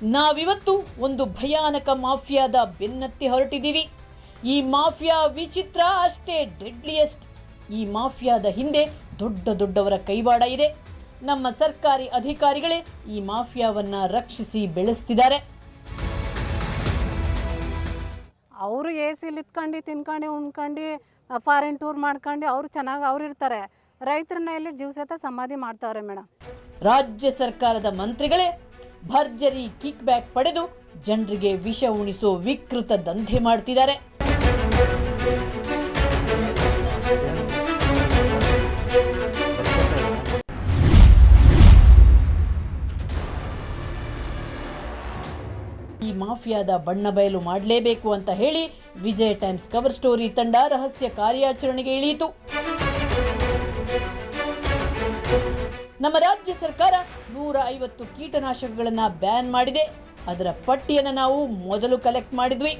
ನಾವಿವತ್ತು ಒಂದು ಭಯಾನಕ ಮಾಫಿಯಾದ ಬೆನ್ನತ್ತಿ ಹೊರಟಿದ್ದೀವಿ. ಈ ಮಾಫಿಯಾ ವಿಚಿತ್ರ ಅಷ್ಟೇ ಡೆಡ್ಲಿಯೆಸ್ಟ್. ಈ ಮಾಫಿಯಾದ ಹಿಂದೆ ದೊಡ್ಡವರ ಕೈವಾಡ ಇದೆ. ನಮ್ಮ ಸರ್ಕಾರಿ ಅಧಿಕಾರಿಗಳೇ ಈ ಮಾಫಿಯಾವನ್ನ ರಕ್ಷಿಸಿ ಬೆಳೆಸ್ತಿದ್ದಾರೆ. ಅವರು ಎಸಿಲಿ ಇತ್ಕೊಂಡು ತಿನ್ಕೊಂಡು ಉಣ್ಕೊಂಡು ಫಾರಿನ್ ಟೂರ್ ಮಾಡ್ಕೊಂಡು ಅವರು ಚೆನ್ನಾಗಿ ಅವ್ರು ಇರ್ತಾರೆ. ರೈತರನ್ನ ಇಲ್ಲಿ ಜೀವಸತ ಸಮಾಧಿ ಮಾಡ್ತಾವ್ರೆ ಮೇಡಮ್. ರಾಜ್ಯ ಸರ್ಕಾರದ ಮಂತ್ರಿಗಳೇ ಭರ್ಜರಿ ಕಿಕ್ ಬ್ಯಾಕ್ ಪಡೆದು ಜನರಿಗೆ ವಿಷ ಉಣಿಸೋ ವಿಕೃತ ದಂಧೆ ಮಾಡ್ತಿದ್ದಾರೆ. ಈ ಮಾಫಿಯಾದ ಬಣ್ಣ ಬಯಲು ಮಾಡಲೇಬೇಕು ಅಂತ ಹೇಳಿ ವಿಜಯ ಟೈಮ್ಸ್ ಕವರ್ ಸ್ಟೋರಿ ತಂಡ ರಹಸ್ಯ ಕಾರ್ಯಾಚರಣೆಗೆ ಇಳಿಯಿತು. ನಮ್ಮ ರಾಜ್ಯ ಸರ್ಕಾರ 150 ಕೀಟನಾಶಕಗಳನ್ನು ಬ್ಯಾನ್ ಮಾಡಿದೆ. ಅದರ ಪಟ್ಟಿಯನ್ನು ನಾವು ಮೊದಲು ಕಲೆಕ್ಟ್ ಮಾಡಿದ್ವಿ.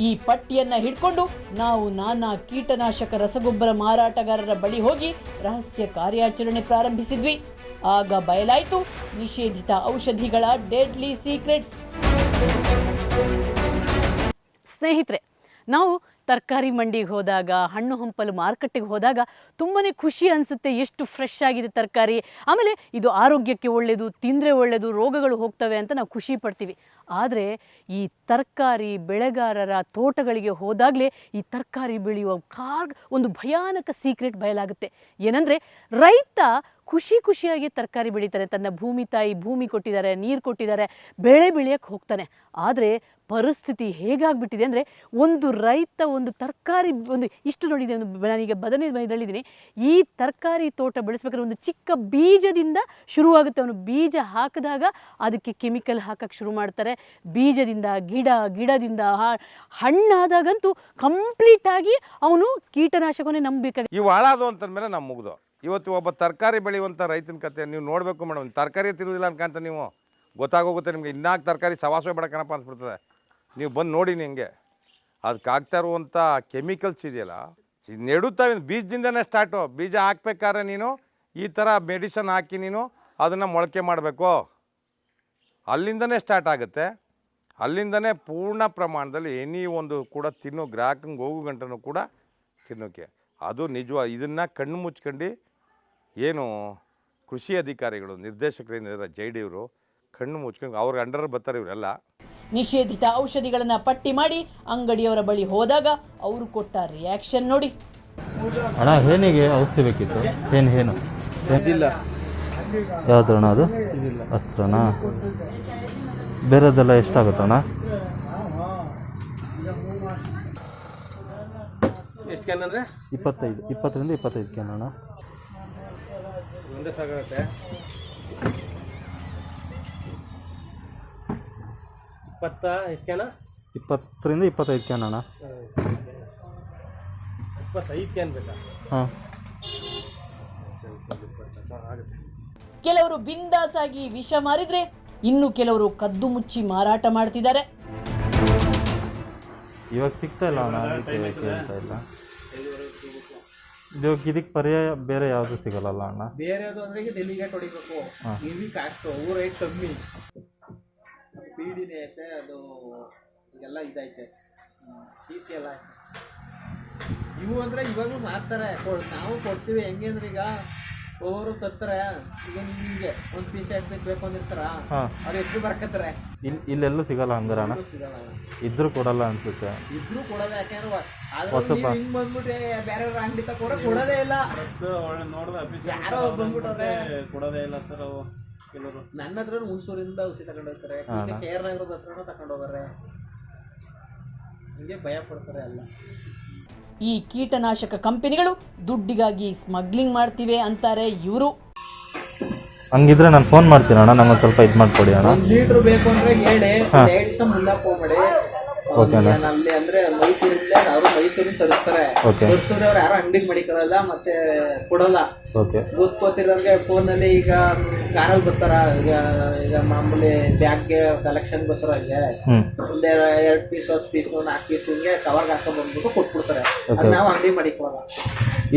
ಈ ಪಟ್ಟಿಯನ್ನು ಹಿಡ್ಕೊಂಡು ನಾವು ನಾನಾ ಕೀಟನಾಶಕ ರಸಗೊಬ್ಬರ ಮಾರಾಟಗಾರರ ಬಳಿ ಹೋಗಿ ರಹಸ್ಯ ಕಾರ್ಯಾಚರಣೆ ಪ್ರಾರಂಭಿಸಿದ್ವಿ. ಆಗ ಬಯಲಾಯಿತು ನಿಷೇಧಿತ ಔಷಧಿಗಳ ಡೆಡ್ಲಿ ಸೀಕ್ರೆಟ್ಸ್. ಸ್ನೇಹಿತರೆ, ನಾವು ತರಕಾರಿ ಮಂಡಿಗೆ ಹೋದಾಗ, ಹಣ್ಣು ಹಂಪಲು ಮಾರುಕಟ್ಟೆಗೆ ಹೋದಾಗ ತುಂಬಾ ಖುಷಿ ಅನಿಸುತ್ತೆ. ಎಷ್ಟು ಫ್ರೆಶ್ ಆಗಿದೆ ತರಕಾರಿ, ಆಮೇಲೆ ಇದು ಆರೋಗ್ಯಕ್ಕೆ ಒಳ್ಳೆಯದು, ತಿಂದರೆ ಒಳ್ಳೆಯದು, ರೋಗಗಳು ಹೋಗ್ತವೆ ಅಂತ ನಾವು ಖುಷಿ ಪಡ್ತೀವಿ. ಆದರೆ ಈ ತರಕಾರಿ ಬೆಳೆಗಾರರ ತೋಟಗಳಿಗೆ ಹೋದಾಗಲೇ ಈ ತರಕಾರಿ ಬೆಳೆಯುವ ಒಂದು ಭಯಾನಕ ಸೀಕ್ರೆಟ್ ಬಯಲಾಗುತ್ತೆ. ಏನಂದರೆ, ರೈತ ಖುಷಿಯಾಗಿ ತರಕಾರಿ ಬೆಳೀತಾನೆ. ತನ್ನ ಭೂಮಿ ತಾಯಿ ಭೂಮಿ ಕೊಟ್ಟಿದ್ದಾರೆ, ನೀರು ಕೊಟ್ಟಿದ್ದಾರೆ, ಬೆಳೆ ಬೆಳೆಯೋಕ್ಕೆ ಹೋಗ್ತಾನೆ. ಆದರೆ ಪರಿಸ್ಥಿತಿ ಹೇಗಾಗ್ಬಿಟ್ಟಿದೆ ಅಂದರೆ, ಒಂದು ರೈತ ಒಂದು ತರಕಾರಿ ಇಷ್ಟು ನೋಡಿದೆ, ನಾನೀಗ ಬದನೆ ಇದರಲ್ಲಿದ್ದೀನಿ. ಈ ತರಕಾರಿ ತೋಟ ಬೆಳೆಸ್ಬೇಕಾದ್ರೆ ಒಂದು ಚಿಕ್ಕ ಬೀಜದಿಂದ ಶುರುವಾಗುತ್ತೆ. ಅವನು ಬೀಜ ಹಾಕಿದಾಗ ಅದಕ್ಕೆ ಕೆಮಿಕಲ್ ಹಾಕಕ್ಕೆ ಶುರು ಮಾಡ್ತಾರೆ. ಬೀಜದಿಂದ ಗಿಡದಿಂದ ಹಣ್ಣಾದಾಗಂತೂ ಕಂಪ್ಲೀಟಾಗಿ ಅವನು ಕೀಟನಾಶಕವನ್ನೇ ನಂಬಬೇಕಾದ್ರೆ ಇವು ಹಾಳಾದು ಅಂತಂದ್ಮೇಲೆ ನಾವು ಮುಗ್ದು. ಇವತ್ತು ಒಬ್ಬ ತರಕಾರಿ ಬೆಳೆಯುವಂಥ ರೈತನ ಕತೆ ನೀವು ನೋಡಬೇಕು ಮೇಡಮ್. ತರಕಾರಿ ತಿರುವುದಿಲ್ಲ ಅನ್ಕಂತ ನೀವು ಗೊತ್ತಾಗೋಗುತ್ತೆ ನಿಮಗೆ. ಇನ್ನಾಗ ತರಕಾರಿ ಸವಾಸವೇ ಬೇಡಕನಪ್ಪ ಅನ್ಸ್ಬಿಡ್ತದೆ. ನೀವು ಬಂದು ನೋಡಿ ನಿಮಗೆ ಅದಕ್ಕೆ ಆಗ್ತಾ ಇರುವಂಥ ಕೆಮಿಕಲ್ಸ್ ಇದೆಯಲ್ಲ, ಇದು ನೆಡುತ್ತವೆ. ಬೀಜದಿಂದನೇ ಸ್ಟಾರ್ಟು. ಬೀಜ ಹಾಕ್ಬೇಕಾದ್ರೆ ನೀನು ಈ ಥರ ಮೆಡಿಸನ್ ಹಾಕಿ ನೀನು ಅದನ್ನು ಮೊಳಕೆ ಮಾಡಬೇಕು. ಅಲ್ಲಿಂದನೇ ಸ್ಟಾರ್ಟ್ ಆಗುತ್ತೆ. ಅಲ್ಲಿಂದನೇ ಪೂರ್ಣ ಪ್ರಮಾಣದಲ್ಲಿ ಎನಿ ಒಂದು ಕೂಡ ಗ್ರಾಹಕಂಗೆ ಹೋಗೋ ಗಂಟನೂ ಕೂಡ ತಿನ್ನೋಕ್ಕೆ ಅದು ನಿಜವಾಗ. ಇದನ್ನು ಕಣ್ಣು ಮುಚ್ಕೊಂಡು ಏನು ಕೃಷಿ ಅಧಿಕಾರಿಗಳು ನಿರ್ದೇಶಕರೇನಿದ್ದಾರೆ JD ಅವರು ಕಣ್ಣು ಮುಚ್ಕೊಂಡು ಅವ್ರ ಅಂಡರ್ ಬರ್ತಾರೆ ಇವರೆಲ್ಲ. ನಿಷೇಧಿತ ಔಷಧಿಗಳನ್ನು ಪಟ್ಟಿ ಮಾಡಿ ಅಂಗಡಿಯವರ ಬಳಿ ಹೋದಾಗ ಅವರು ಕೊಟ್ಟ ರಿಯಾಕ್ಷನ್ ನೋಡಿ. ಅಣ್ಣ, ಏನಿಗೆ ಔಷಧಿ ಬೇಕಿತ್ತು? ಏನು ಯಾವ್ದು ಅಣ್ಣ? ಅದು ಅಸ್ತ್ರನಾ? ಬೇರೆದೆಲ್ಲ ಎಷ್ಟಾಗುತ್ತಣ್ಣ? ಎಷ್ಟು ಕ್ಯಾನ್ ಅಂದರೆ 20ರಿಂದ 25 ಕ್ಯಾನ್ ಅಣ್ಣ. ಒಂದೇ ಸಾಕಾಗುತ್ತೆ. 20 ಎಷ್ಟು ಕ್ಯಾನ? 20ರಿಂದ 25 ಕ್ಯಾನ್ ಅಣ್ಣ. 25 ಕ್ಯಾನ್ ಬೇಕಾ? ಹಾಂ. ಕೆಲವರು ಬಿಂದಾಸ್ ಆಗಿ ವಿಷ ಮಾರಿದ್ರೆ, ಇನ್ನು ಕೆಲವರು ಕದ್ದು ಮುಚ್ಚಿ ಮಾರಾಟ ಮಾಡ್ತಿದ್ದಾರೆ. ಇವಾಗ ಸಿಗ್ತಾ ಇಲ್ಲ ಅಣ್ಣ, ಅದಕ್ಕೆ ಕೇಳ್ತಾ ಇಲ್ಲ. ಇವಾಗ ಇದಕ್ಕೆ ಪರ್ಯಾಯ ಬೇರೆ ಯಾವುದು ಸಿಗಲ್ಲ ಅಣ್ಣ? ಬೇರೆ ಯಾವುದು ಅಂದರೆ ಈಗ ಡೆಲಿಗೇಟ್ ಹೊಡಿಬೇಕು. ಇವಿ ಕಾಸ್ಟು ಊರ ರೇಟ್ ಕಮ್ಮಿ. ಪೀಡಿನೇ ಐತೆ, ಅದು ಈಗೆಲ್ಲ ಇದೈತೆ, TC ಎಲ್ಲ ಐತೆ. ಇವು ಅಂದರೆ ಇವಾಗಲೂ ಮಾಡ್ತಾರೆ, ನಾವು ಕೊಡ್ತೀವಿ. ಹೆಂಗೆ ಅಂದ್ರೆ ಈಗ ಒಬ್ಬರು ತತ್ತಾರೆ. ಈಗ ನಿಮಗೆ ಒಂದು ಪೀಸ್ 2 ಪೀಸ್ ಬೇಕು ಅಂದಿರ್ತಾರ, ಅವ್ರು ಎಷ್ಟು ಬರ್ಕತ್ತಾರೆ. ಇಲ್ಲೆಲ್ಲೂ ಸಿಗಲ್ಲ ಹಂಗಾರ ಅಣ್ಣ? ಸಿಗಲ್ಲ. ಇದ್ರೂ ಕೊಡಲ್ಲ ಅನ್ಸುತ್ತೆ. ಇದ್ರೂ ಕೊಡೋದ, ಯಾಕೆಂದ್ರೆ ಹಿಂಗ್ ಬಂದ್ಬಿಟ್ರೆ ಬೇರೆ ಅಂಗಡಿ ತಗೊಂಡ್ರೆ ಕೊಡೋದೇ ಇಲ್ಲ. ಯಾರೋ ಬಂದ್ಬಿಟ್ಟವ್ರೆ ಕೊಡೋದೇ ಇಲ್ಲ ಸರ್. ಅವು ಕೆಲವರು ನನ್ನ ಹತ್ರ ಹುಣಸೂರಿಂದ ಔಷಧಿ ತಗೊಂಡೋಗ್ತಾರೆ, ಕೇರ್ನಾಗ್ರದ ಹತ್ರನೂ ತಗೊಂಡೋಗಾರೆ. ಹಿಂಗೆ ಭಯ ಪಡ್ತಾರೆ ಎಲ್ಲ. ಈ ಕೀಟನಾಶಕ ಕಂಪನಿಗಳು ದುಡ್ಡಿಗಾಗಿ ಸ್ಮಗ್ಲಿಂಗ್ ಮಾಡ್ತಿವೆ ಅಂತಾರೆ ಇವರು. ಹಂಗಿದ್ರೆ ನಾನು ಫೋನ್ ಮಾಡ್ತೀನಿ ಅಣ್ಣ, ನಂಗೊಂದು ಸ್ವಲ್ಪ ಇದು ಮಾಡ್ಕೊಡಿ ಅಣ್ಣ. 1 ಲೀಟ್ರ್ ಬೇಕು ಅಂದ್ರೆ ಹೇಳಿ, 2 ದಿವಸ ಮುಲ್ಲಕ್ಕೆ ಹೋಗ್ಬೇಡಿ. ಅಲ್ಲಿ ಅಂದ್ರೆ ಮೈಸೂರಿಂದ ಅವರು ಮೈಸೂರಿಂದ ತರಿಸ್ತಾರೆ. ತರಿಸಿದವ್ರು ಯಾರು ಅಂಗಡಿಗೆ ಮಡಿಕೊಳ್ಳಲ್ಲ, ಮತ್ತೆ ಕೊಡಲ್ಲ. ಗೊತ್ತಿರೋರಿಗೆ ಫೋನಲ್ಲಿ ಈಗ ಕಾರಲ್ಲಿ ಬರ್ತಾರ. ಈಗ ಮಾಮೂಲಿ ಬ್ಯಾಗ್ಗೆ ಕಲೆಕ್ಷನ್ ಬರ್ತಾರ. ಹಂಗೆ ಒಂದ್ 2 ಪೀಸ್ 10 ಪೀಸ್ 4 ಪೀಸ್ ಹಿಂಗೆ ಕವರ್ಗೆ ಹಾಕೊಂಡ್ ಬಂದ್ಬಿಟ್ಟು ಕೊಟ್ಬಿಡ್ತಾರೆ. ನಾವು ಅಂಗಡಿ ಮಡಿಕೊಳ್ಳಲ್ಲ.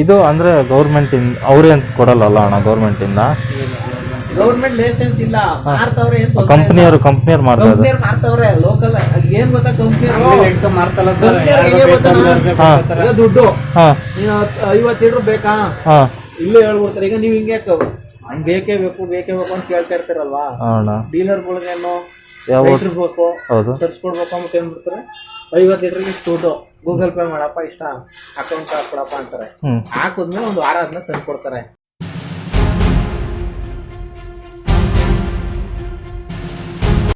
ಇದು ಅಂದರೆ ಗೌರ್ಮೆಂಟಿಂದ ಅವ್ರೇನು ಕೊಡಲ್ಲಲ್ಲ ಅಣ್ಣ ಗೌರ್ಮೆಂಟಿಂದ? ಗೌರ್ಮೆಂಟ್ ಲೈಸೆನ್ಸ್ ಇಲ್ಲ, ಮಾರ್ತವ್ರೆ. ಏನ್ ಕಂಪ್ನಿಯವ್ರು ಮಾಡ್ತಾ ಇದ್ದಾರೆ. ಕಂಪ್ನಿಯವ್ರು ಮಾರ್ತವ್ರೆ. ಲೋಕಲ್ ಏನ್ ಗೊತ್ತಾ, ಕಂಪ್ನಿಯವ್ರು ದುಡ್ಡು ಹಾಂ 50 ಲೀಟ್ರ್ ಬೇಕಾ ಹಾಂ ಇಲ್ಲೇ ಹೇಳ್ಬಿಡ್ತಾರೆ. ಈಗ ನೀವ್ ಹಿಂಗೆ ಹಂಗ್ ಬೇಕೇ ಬೇಕು ಅಂತ ಕೇಳ್ತಾ ಇರ್ತಾರಲ್ವಾ ಅಣ್ಣ. ಡೀಲರ್ಗಳಿಗೇನು ಯಾವ ಬೇಕು ಹೌದು ತರ್ಸ್ಕೊಡ್ಬೇಕು ಅಂತ ಏನ್ಬಿಡ್ತಾರೆ, 50 ಲೀಟರ್ಗೆ ದುಡ್ಡು ಗೂಗಲ್ ಪೇ ಮಾಡಪ್ಪ, ಇಷ್ಟ ಅಕೌಂಟ್ ಹಾಕೊಡಪ್ಪ ಅಂತಾರೆ. ಹಾಕಿದ್ಮೇಲೆ ಒಂದು ವಾರ ಆದ್ಮೇಲೆ ತಂದು ಕೊಡ್ತಾರೆ.